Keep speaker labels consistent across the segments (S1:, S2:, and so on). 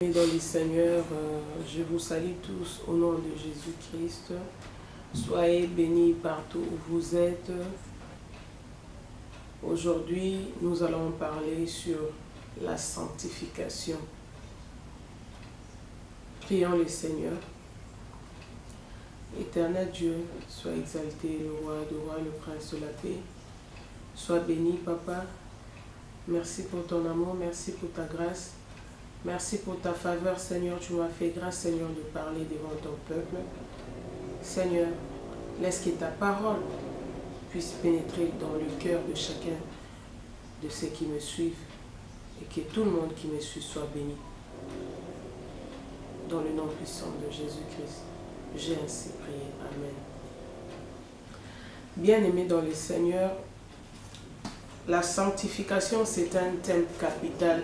S1: Et dans le Seigneur, je vous salue tous au nom de Jésus-Christ. Soyez bénis partout où vous êtes. Aujourd'hui, nous allons parler sur la sanctification. Prions le Seigneur. Éternel Dieu, sois exalté, le roi de rois, le prince de la paix. Sois béni, Papa. Merci pour ton amour, merci pour ta grâce. Merci pour ta faveur, Seigneur. Tu m'as fait grâce, Seigneur, de parler devant ton peuple. Seigneur, laisse que ta parole puisse pénétrer dans le cœur de chacun de ceux qui me suivent et que tout le monde qui me suit soit béni. Dans le nom puissant de Jésus-Christ, j'ai ainsi prié. Amen. Bien-aimés dans le Seigneur, la sanctification, c'est un thème capital.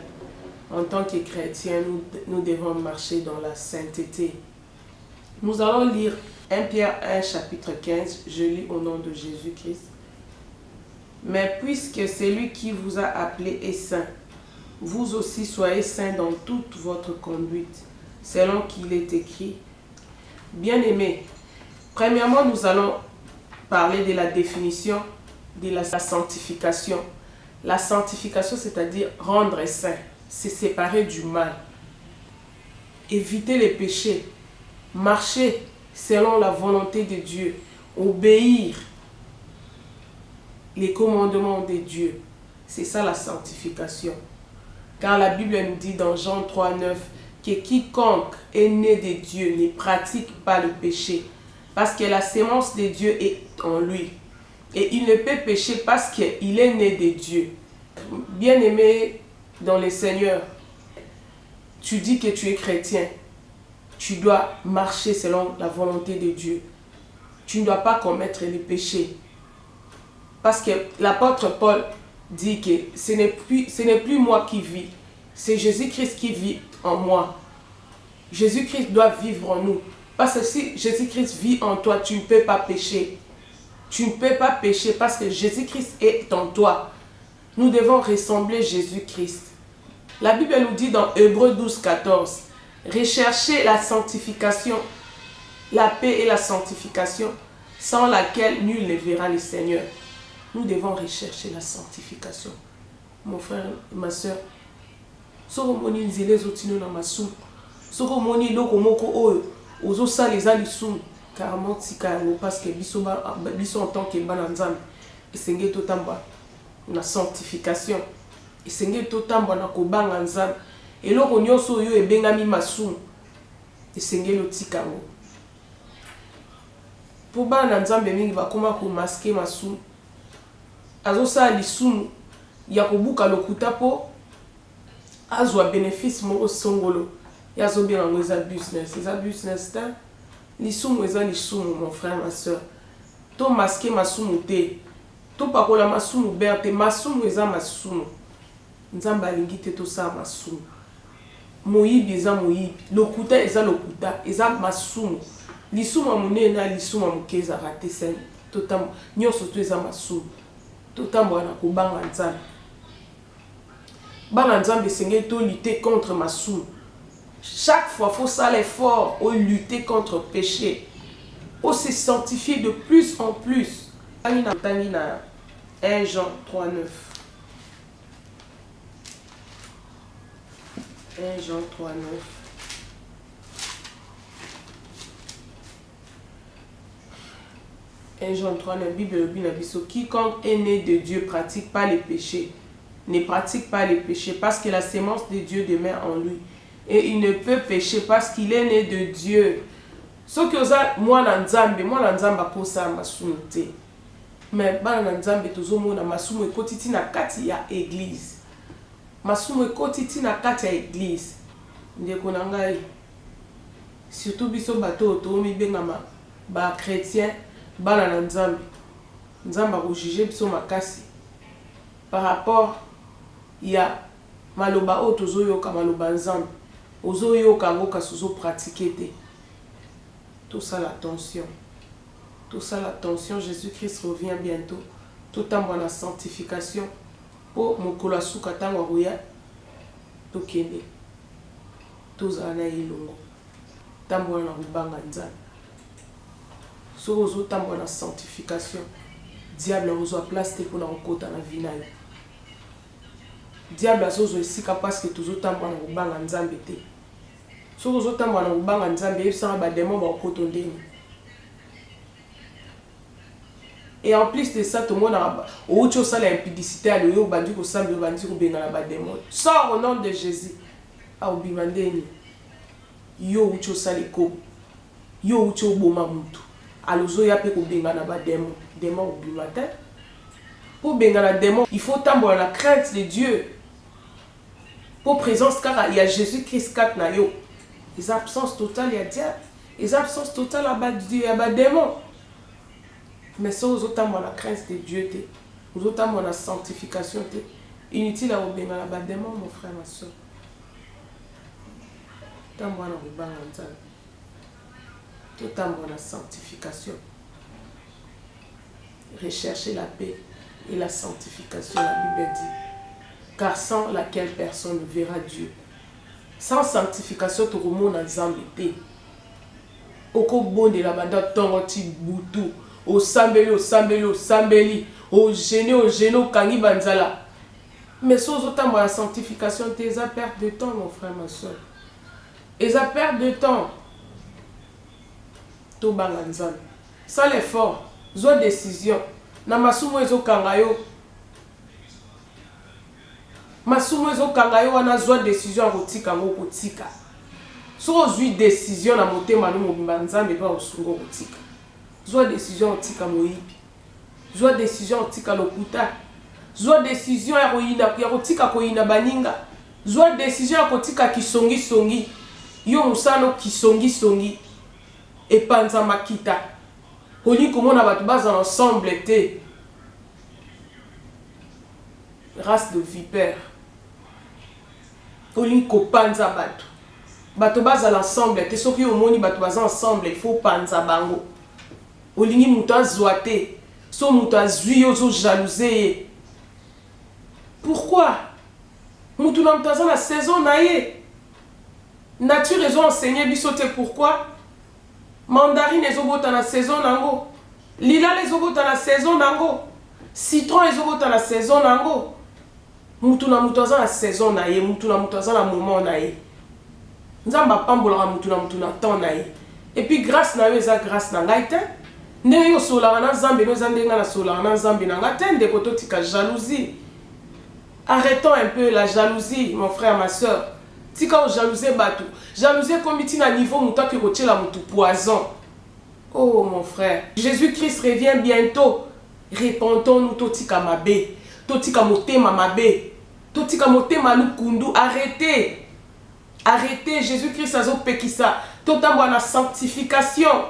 S1: En tant que chrétiens, nous devons marcher dans la sainteté. Nous allons lire 1 Pierre 1, chapitre 15. Je lis au nom de Jésus-Christ. Mais puisque celui qui vous a appelé est saint, vous aussi soyez saints dans toute votre conduite, selon qu'il est écrit. Bien-aimés, premièrement, nous allons parler de la définition de la sanctification. La sanctification, c'est-à-dire rendre saint. Se séparer du mal, éviter les péchés, marcher selon la volonté de Dieu, obéir les commandements de Dieu. C'est ça la sanctification. Car la Bible nous dit dans Jean 3, 9 que quiconque est né de Dieu ne pratique pas le péché parce que la sémence de Dieu est en lui. Et il ne peut pécher parce qu'il est né de Dieu. Bien-aimé dans le Seigneur, tu dis que tu es chrétien, tu dois marcher selon la volonté de Dieu. Tu ne dois pas commettre les péchés. Parce que l'apôtre Paul dit que ce n'est plus moi qui vis, c'est Jésus-Christ qui vit en moi. Jésus-Christ doit vivre en nous. Parce que si Jésus-Christ vit en toi, tu ne peux pas pécher. Tu ne peux pas pécher parce que Jésus-Christ est en toi. Nous devons ressembler Jésus-Christ. La Bible nous dit dans Hébreux 12, 14, recherchez la sanctification, la paix et la sanctification, sans laquelle nul ne verra le Seigneur. Nous devons rechercher la sanctification. Mon frère et ma soeur, soko moni nzele zotino na masumu, soko moni loko moko oyo ozosa les alisum carrément tika yango parce que biso en tant que bana nzambe esenge totamba na sanctification. Esenge totamba na kobanga nzambe eloko nyonso oyo ebengami masumu esenge lotika yango. Po bana nzambe mingi bakoma komaske masumu azosala lisumu ya kobuka lokuta po azwa bénéfice moko songolo ya azobenga yango eza business ta lisumu eza lisumu. Mon frère ma soeur, to maske masumu te, to pakola masumu berte, masumu eza masumu. Nzamba alingi te tosala masumu. Moyibi eza moyibi, lokuta eza lokuta, eza masumu. Lisumu monene na lisumu moke eza rate sen. Totam nyonso to eza masumu. Totambola na kobanga nzambe. Bana nzambe esengeli to lutter contre masumu. Chaque fois, il faut ça l'effort au lutter contre le péché, au se sanctifier de plus en plus. 1 Jean 3, 9. 1 Jean 3, 9. Jean 3, 9, Bible, quiconque est né de Dieu pratique pas les péchés, ne pratique pas les péchés parce que la sémence de Dieu demeure en lui. Et il ne peut pécher parce qu'il est né de Dieu. Ce que ça, moi nzambe akosa masumu te. Mais bana nzambe tozomona masumu ekotiti na kati ya église. Masumu ekotiti na kati ya église. Ndeko na ngai. Surtout biso bato tomi bengama ba chrétien bana na nzambe. Nzamba ko juger biso makasi par rapport ya maloba o tozoyoka maloba nzambe. Ozoyoka ngo kasi ozopratiquer te. Tout ça l'attention. Tout ça l'attention. Jésus-Christ revient bientôt. Tout en bonne sanctification. Pour mokolo suka tango roya tokende. tozala na ye longo tambola na kobanga nzambe soki ozotambola na sanctification diable akozwa place te mpona kokota na vi na yo diable azozwa esika parce que tozotambola na kobanga nzambe te soki ozotambola na kobanga nzambe eyebisaka bademon bakokota ndeni. Et en plus de ça, tout le monde a autre chose, l'impudicité, à l'eau, bandu, au sang, bandu, au benga, la démon. Sors au nom de Jésus. Ah, au bimandeni. Yo, autre chose, les co. Yo, autre chose, boma mutu. À l'ozo, ya pe, au benga, la démon. Démon, au bimate. Pour benga, la démon, il faut tambour la crainte de Dieu. Pour présence, car il y a Jésus-Christ, kat na yo. Les absences totales, il y a diable. Les absences totales, il y a démon. Mais ça, aux autres, la crainte de Dieu, aux autres, la sanctification, inutile à obéir à la démon, mon frère, ma soeur. Tant moi, la sanctification. Rechercher la paix et la sanctification, la Bible dit. Car sans laquelle personne ne verra Dieu. Sans sanctification, tu remontes dans Zambété. Au bon de la bande, tu boutou. Au sambeli, au gêné, au kangi banzala. Mais sans autant la sanctification, tu as perte de temps, mon frère, ma soeur. Et ça perte de temps. Tout banganzan. Sans l'effort, zo décision. Na masumo ezo kangayo. Masumo ezo kangayo wana zo décision rotika ngoko tika. So zui décision na motema no mobimbanzambe ba osungo rotika. Zoa décision tika moyibi. Zoa décision tika lokuta. Zoa décision ya kotika koyina baninga. Zoa décision ya kotika kisongi songi. Yo musano kisongi songi. Epanza makita. Oli komona batu baza ensemble te. Race de vipère. Oli ko panza batu. Batu baza ensemble te. Soki omoni batu baza ensemble, il faut panza bango. Olingi mutu azwa te, so mutu azwi yo zo jalouser. Pourquoi? Mutu na mutu aza na saison na ye. Nature ezo enseigné biso te pourquoi? Mandarine ezobota na saison nango. Lilala ezobota na saison nango. Citron ezobota na saison nango. Mutu na mutu aza na saison na ye, mutu na mutu aza na moment na ye. Nzamba pambola mutu na temps na ye. Et puis grâce na yo eza grâce na ngai te. Ndenge yo sola na Nzambe no zandenga na sola na Nzambe na ngate ndeko totika jalousie. Arrêtons un peu la jalousie, mon frère, ma soeur. Tika o jalouser batu. Jalouser comme tina niveau muta ki rotiela mutu poison. Oh mon frère, Jésus-Christ revient bientôt. Répondons-nous totika mabe, totika motema mabe, totika motema lukundu. Arrêtez. Arrêtez, Jésus-Christ azo pekisa. Totambo na sanctification.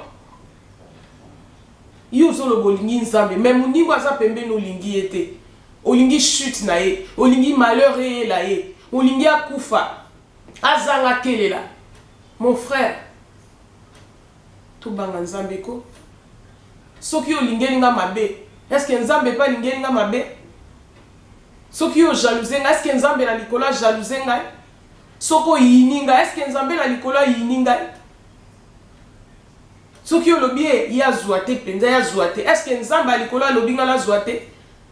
S1: Yuzo lo bolingi nzambe même ningo aza pembe no lingi ete olingi chute na ye olingi malheur e la ye olingi akufa azanga kelela mon frère to banga nzambe ko soki olingi nga mabe est-ce que nzambe pa lingi nga mabe soki o jalouser nga est-ce que nzambe na likola jalouser nga soko yininga est-ce que nzambe na likola yininga soki yo lobi ya zuate penza ya zuate est-ce que nzamba likola lobi ngala zuate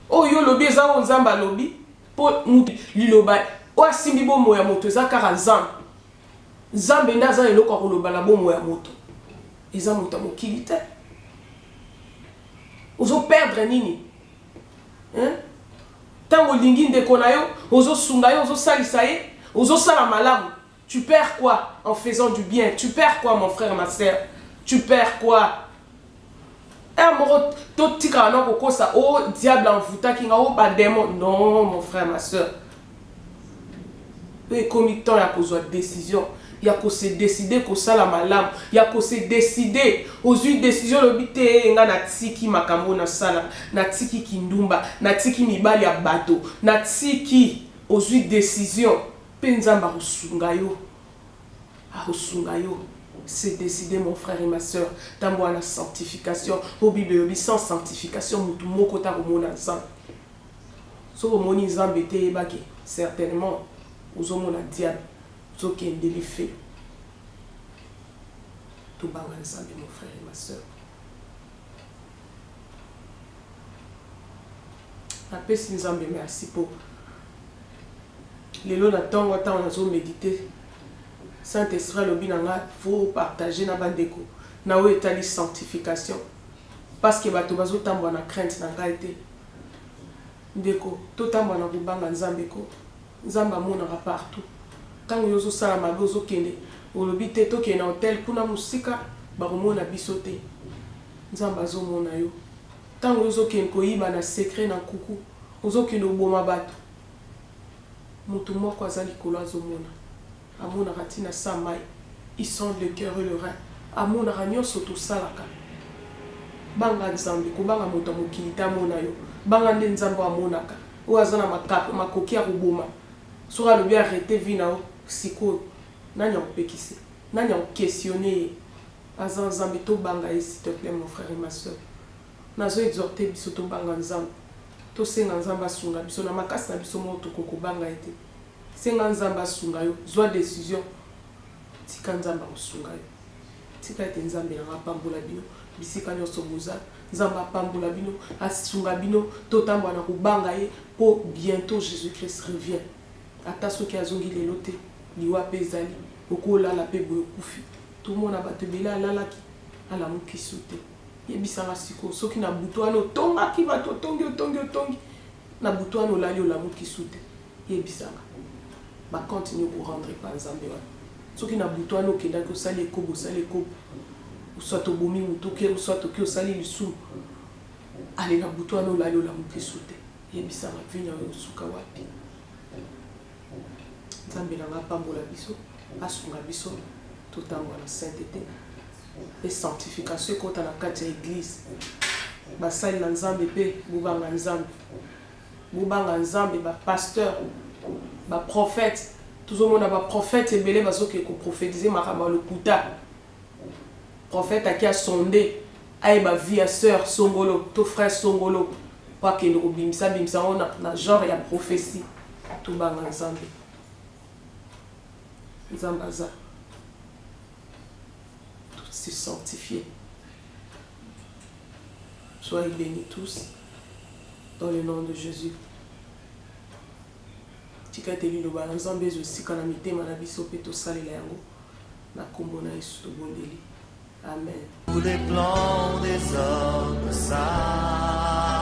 S1: o yo lobi eza o nzamba lobi po liloba o asimbi bomo ya moto eza kaka nzambe ndaza eloko akoloba na bomo ya moto eza moto mokili te ozo perdre nini tango lingi ndeko na yo ozo sunga yo ozo salisa ye ozo sala malamu tu perds quoi en faisant du bien? Tu perds quoi, mon frère, ma soeur? Tu perds quoi? Un moro totika na koko sa oh diable envoûta ki nga oh ba démon. Non, mon frère, ma soeur. Et comme il temps ya kozwa décision, ya ko se décider ko sala malamu, ya ko se décider ozui décision lobité nga na tiki makambo na sala, na tiki kindumba, na tiki mibali ya bato, na tiki ozui décision penzamba kosunga yo. A kosunga yo. C'est décidé, mon frère et ma soeur. Tambo la sanctification. Au Bible, sans sanctification, mutu moko ta romona sang. So romoni zambete ebake. Certainement, aux hommes la diable. So qui est délié. tobanga nzambe mon frère et ma soeur. Napesi nzambe merci pour lelo na ntongo ntango nazomédite. Saint-Esprit alobi na nga faut partager na bandeko na oyo etali sanctification parce que bato bazotambola na crainte na ngai te ndeko totambola na kobanga nzambe ko nzambe amonaka partout ntango yo ozosala mabe ozokende olobi te tokende na hotel kuna mosika bakomona biso te nzambe azomona yo ntango yo ozokende koyiba na secret na nkuku ozokende oboma bato moto moko aza likolo azomona amonaka ntina sa mai il sonde le cœur et le rein amonaka nyonso tosalaka banga nzambe kobanga moto ya mokili te amona yo banga nde nzambe amonaka oyo aza na makoki ya koboma soki alobi arrete vi na yo sikoyo nani akopekise nani akokestionne ye aza nzambe tobanga ye s'il te plaît mon frère et ma soeur nazo exhorte biso tobanga nzambe tosenga nzambe asunga biso na makasi na biso moko tokokobanga ye te senga nzambe asunga yo zwa décision tika nzambe akosunga yo tika ete nzambe nanga apambola bino bisika nyonso boza nzambe apambola bino asunga bino totambola na kobanga ye po bientôt Jésus-Christ revient ata soki azongi lelo te liwa mpe ezali okolala mpe boye okufi tomona bato ebele alalaki alamuki su te yebisanga sikoyo soki na butu wana otongaki bato otongi na butu wana olali olamuki su te yebisanga bakontinue korendre pa nzambe wana soki na butu wana okendaki osali ekobo soit obomi motuke soit oki osali lisumu ale na butu wana olali olamuki su te yebisanga vina oyo osuka wapi nzambe nanga apambola biso asunga biso totambola na sainteté et sanctification ekota na kati ya église basali na nzambe mpe bobanga nzambe bapasteur baprophète tozomona baprophète ebele bazoke koprophétise makambo ya lokuta prophète aki asonde ayeba vie ya sœur songolo to frère songolo po akende kobimisa ngo na genre ya prophétie tobanga nzambe nzambe aza se sanctifier. Soyez bénis tous dans le nom de Jésus. Tika teli lo ba nzambe aussi kana mitema na biso pe to salela yango na kombo na Yesu to bondeli. Amen.
S2: Tous les plans des hommes ça